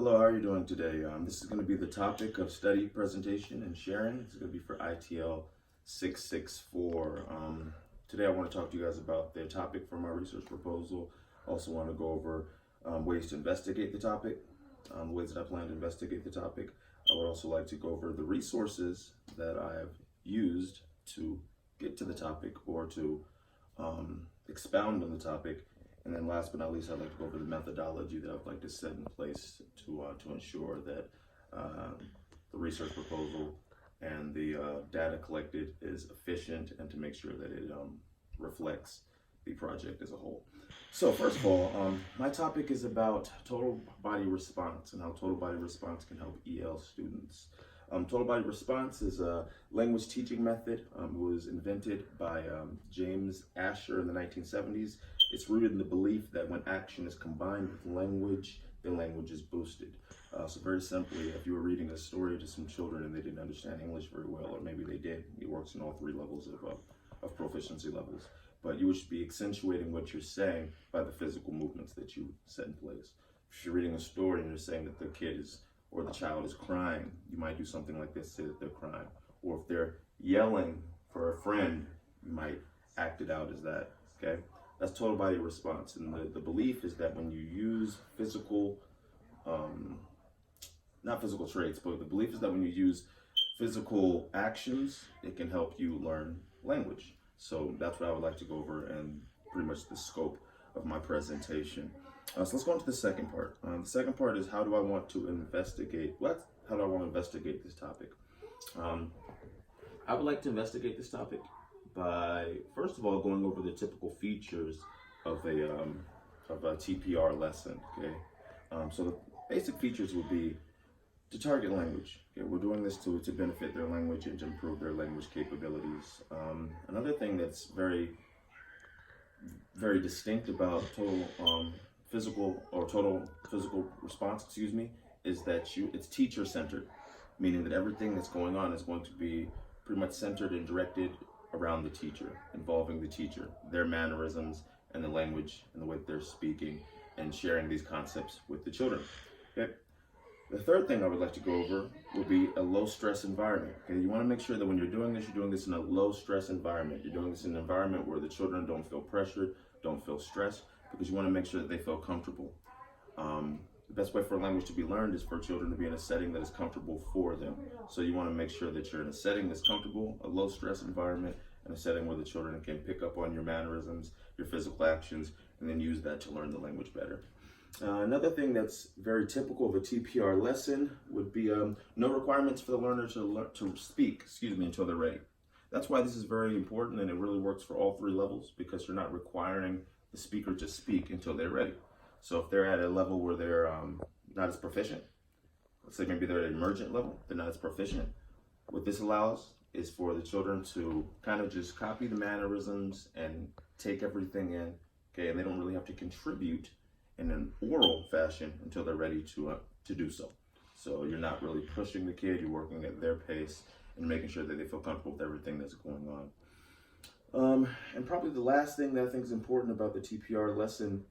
Hello, how are you doing today? This is going to be the topic of study, presentation, and sharing. It's going to be for ITL664. Today I want to talk to you guys about the topic for my research proposal. Also want to go over ways to investigate the topic, ways that I plan to investigate the topic. I would also like to go over the resources that I have used to get to the topic or to expound on the topic. And then last but not least, I'd like to go over the methodology that I'd like to set in place to ensure that the research proposal and the data collected is efficient and to make sure that it reflects the project as a whole. So first of all, my topic is about total body response and how total body response can help EL students. Total body response is a language teaching method. It was invented by James Asher in the 1970s. It's rooted in the belief that when action is combined with language, then language is boosted. So very simply, if you were reading a story to some children and they didn't understand English very well, or maybe they did, it works in all three levels of proficiency levels. But you should be accentuating what you're saying by the physical movements that you set in place. If you're reading a story and you're saying that the kid is or the child is crying, you might do something like this, say that they're crying. Or if they're yelling for a friend, you might act it out as that, okay? That's total body response. And the belief is that when you use physical, not physical traits, but the belief is that when you use physical actions, it can help you learn language. So that's what I would like to go over and pretty much the scope of my presentation. So let's go into the second part. The second part is how do I want to investigate this topic? I would like to investigate this topic by, first of all, going over the typical features of a TPR lesson, okay? So the basic features would be to target language. Okay? We're doing this to benefit their language and to improve their language capabilities. Another thing that's very, very distinct about total physical response, is that it's teacher-centered, meaning that everything that's going on is going to be pretty much centered and directed around the teacher, involving the teacher, their mannerisms, and the language and the way that they're speaking and sharing these concepts with the children. Okay. The third thing I would like to go over will be a low-stress environment. Okay, you want to make sure that when you're doing this in a low-stress environment. You're doing this in an environment where the children don't feel pressured, don't feel stressed, because you want to make sure that they feel comfortable. The best way for language to be learned is for children to be in a setting that is comfortable for them. So you want to make sure that you're in a setting that's comfortable, a low-stress environment, and a setting where the children can pick up on your mannerisms, your physical actions, and then use that to learn the language better. Another thing that's very typical of a TPR lesson would be no requirements for the learner to speak, until they're ready. That's why this is very important, and it really works for all three levels, because you're not requiring the speaker to speak until they're ready. So if they're at a level where they're not as proficient, let's say maybe they're at an emergent level, they're not as proficient, what this allows is for the children to kind of just copy the mannerisms and take everything in, okay, and they don't really have to contribute in an oral fashion until they're ready to do so. So you're not really pushing the kid, you're working at their pace and making sure that they feel comfortable with everything that's going on. And probably the last thing that I think is important about the TPR lesson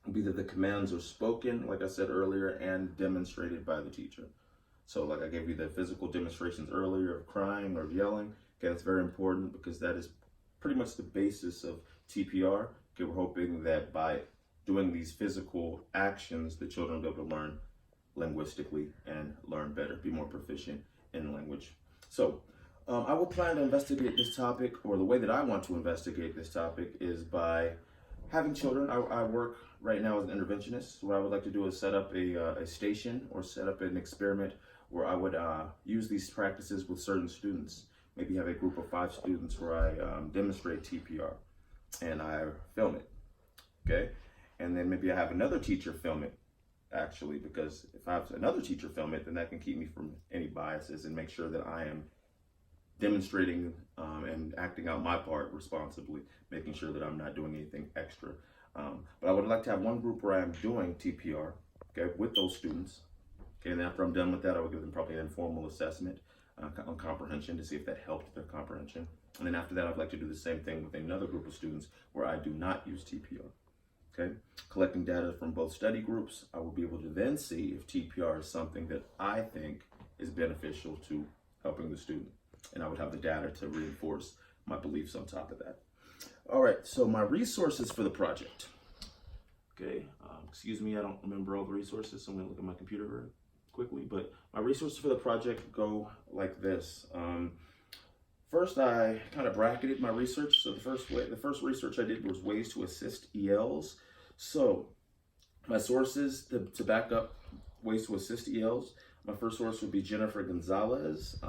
would be that the commands are spoken, like I said earlier, and demonstrated by the teacher. So like I gave you the physical demonstrations earlier of crying or yelling. Okay, that's very important because that is pretty much the basis of TPR. Okay, we're hoping that by doing these physical actions, the children will be able to learn linguistically and learn better, be more proficient in language. So I will plan to investigate this topic, or the way that I want to investigate this topic is by having children. I work right now as an interventionist. So what I would like to do is set up a station or set up an experiment where I would use these practices with certain students. Maybe have a group of 5 students where I demonstrate TPR and I film it, okay? And then maybe I have another teacher film it, actually, because if I have another teacher film it, then that can keep me from any biases and make sure that I am demonstrating and acting out my part responsibly, making sure that I'm not doing anything extra. But I would like to have one group where I'm doing TPR, okay, with those students. Okay, and after I'm done with that, I would give them probably an informal assessment on comprehension to see if that helped their comprehension. And then after that, I'd like to do the same thing with another group of students where I do not use TPR. okay? Collecting data from both study groups, I will be able to then see if TPR is something that I think is beneficial to helping the student. And I would have the data to reinforce my beliefs on top of that. All right, so my resources for the project. Okay, excuse me, I don't remember all the resources, so I'm gonna look at my computer very quickly, but my resources for the project go like this. First, I kind of bracketed my research. So the first research I did was ways to assist ELs. So my sources to back up ways to assist ELs, my first source would be Jennifer Gonzalez,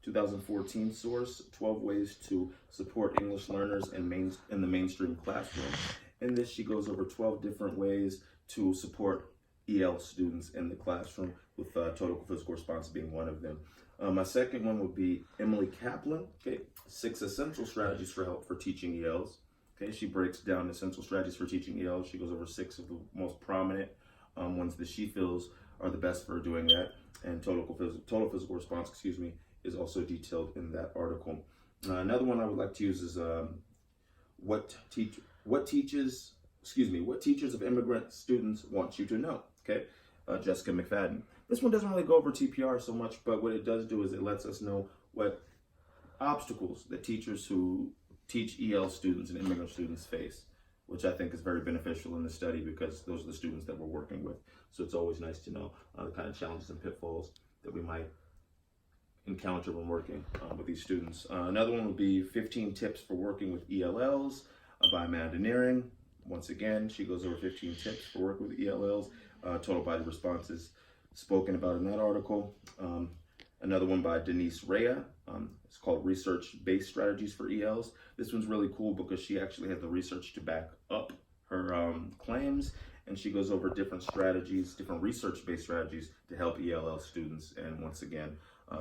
2014 source, 12 ways to support English learners in the mainstream classroom. In this, she goes over 12 different ways to support EL students in the classroom, with total physical response being one of them. My second one would be Emily Kaplan, okay, 6 essential strategies for help for teaching ELs. Okay, she breaks down essential strategies for teaching ELs. She goes over 6 of the most prominent ones that she feels are the best for doing that. And total physical response, is also detailed in that article. Another one I would like to use is what teachers of immigrant students want you to know. Okay, Jessica McFadden. This one doesn't really go over TPR so much, but what it does do is it lets us know what obstacles that teachers who teach EL students and immigrant students face, which I think is very beneficial in the study because those are the students that we're working with. So it's always nice to know the kind of challenges and pitfalls that we might encounter when working with these students. Another one would be 15 tips for working with ELLs by Amanda Nearing. Once again, she goes over 15 tips for working with ELLs. Total body responses spoken about in that article. Another one by Denise Rea. It's called Research-Based Strategies for ELs. This one's really cool because she actually has the research to back up her claims, and she goes over different strategies, different research-based strategies to help ELL students. And once again,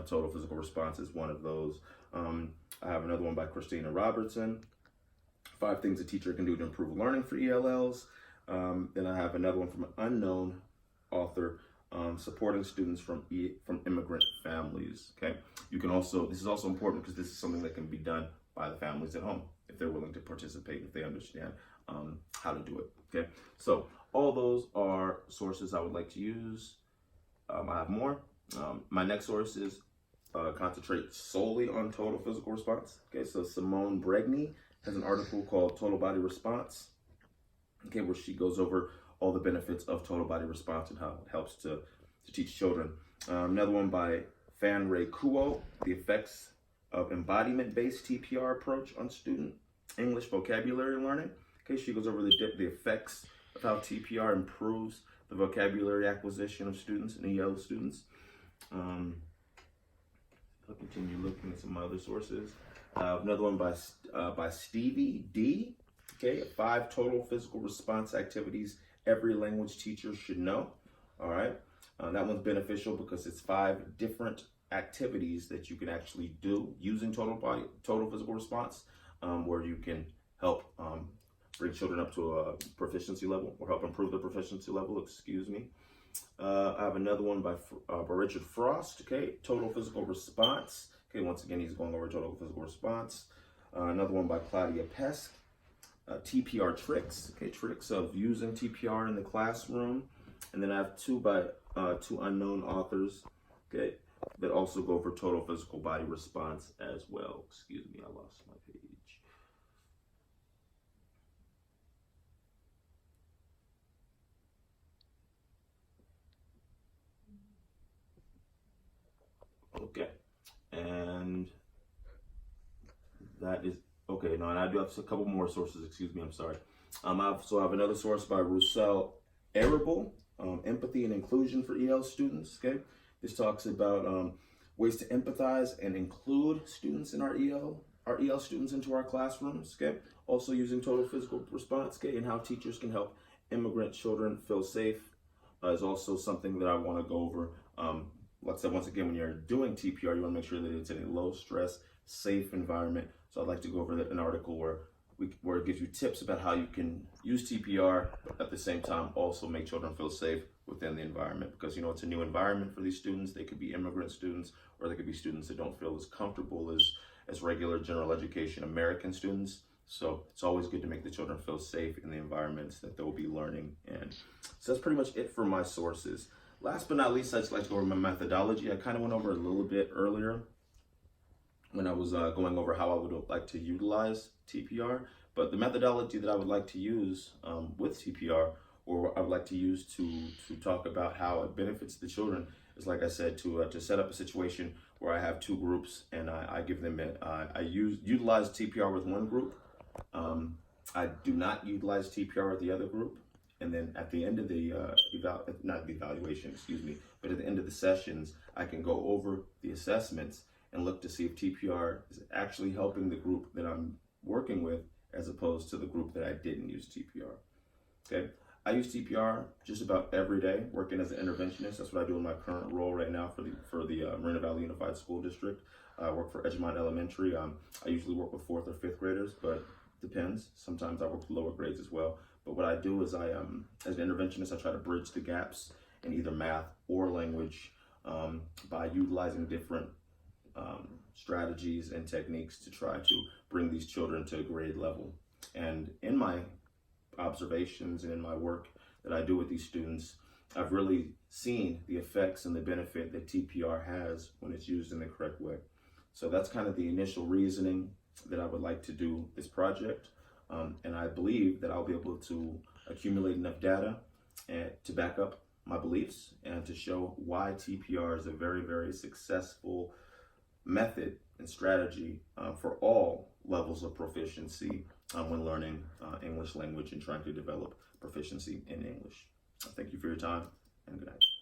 total physical response is one of those. I have another one by Christina Robertson, 5 things a teacher can do to improve learning for ELLs. Then I have another one from an unknown author, supporting students from immigrant families. Okay, this is also important because this is something that can be done by the families at home if they're willing to participate, if they understand how to do it. Okay, so all those are sources I would like to use. I have more. My next sources concentrate solely on total physical response. Okay, so Simone Bregney has an article called Total Body Response, okay, where she goes over all the benefits of total body response and how it helps to teach children. Another one by Fan Ray Kuo, The Effects of Embodiment-Based TPR Approach on Student English Vocabulary Learning. Okay, she goes over the effects of how TPR improves the vocabulary acquisition of students and EL students. I'll continue looking at some other sources. Another one by Stevie D. Okay, 5 total physical response activities every language teacher should know. All right, that one's beneficial because it's 5 different activities that you can actually do using total physical response, where you can help bring children up to a proficiency level or help improve their proficiency level. I have another one by Richard Frost. Okay, total physical response. Okay, once again, he's going over total physical response. Another one by Claudia Pesk. TPR tricks, okay, tricks of using TPR in the classroom. And then I have 2 by 2 unknown authors, okay, that also go for total physical body response as well. Excuse me, I lost my page. Okay, and that is okay. No, and I do have a couple more sources. Excuse me, I'm sorry. I have another source by Roussel Arable, Empathy and Inclusion for EL Students. Okay, this talks about ways to empathize and include students in our EL students into our classrooms. Okay, also using total physical response. Okay, and how teachers can help immigrant children feel safe is also something that I want to go over. Like I said, once again, when you're doing TPR, you want to make sure that it's in a low stress, safe environment. So I'd like to go over an article where it gives you tips about how you can use TPR, but at the same time also make children feel safe within the environment, because it's a new environment for these students. They could be immigrant students, or they could be students that don't feel as comfortable as regular general education American students. So it's always good to make the children feel safe in the environments that they'll be learning in. So that's pretty much it for my sources. Last but not least, I'd just like to go over my methodology. I kind of went over a little bit earlier when I was going over how I would like to utilize TPR, but the methodology that I would like to use with TPR, or I would like to use to talk about how it benefits the children, is, like I said, to set up a situation where I have two groups and I give them utilize TPR with one group. I do not utilize TPR with the other group. And then at the end of the not the evaluation, excuse me, but at the end of the sessions, I can go over the assessments and look to see if TPR is actually helping the group that I'm working with, as opposed to the group that I didn't use TPR. Okay, I use TPR just about every day, working as an interventionist. That's what I do in my current role right now for the Moreno Valley Unified School District. I work for Edgemont Elementary. I usually work with 4th or 5th graders, but depends. Sometimes I work with lower grades as well. But what I do is as an interventionist, I try to bridge the gaps in either math or language by utilizing different strategies and techniques to try to bring these children to a grade level. And in my observations and in my work that I do with these students, I've really seen the effects and the benefit that TPR has when it's used in the correct way. So that's kind of the initial reasoning that I would like to do this project. And I believe that I'll be able to accumulate enough data to back up my beliefs and to show why TPR is a very, very successful method and strategy for all levels of proficiency when learning English language and trying to develop proficiency in English. Thank you for your time, and good night.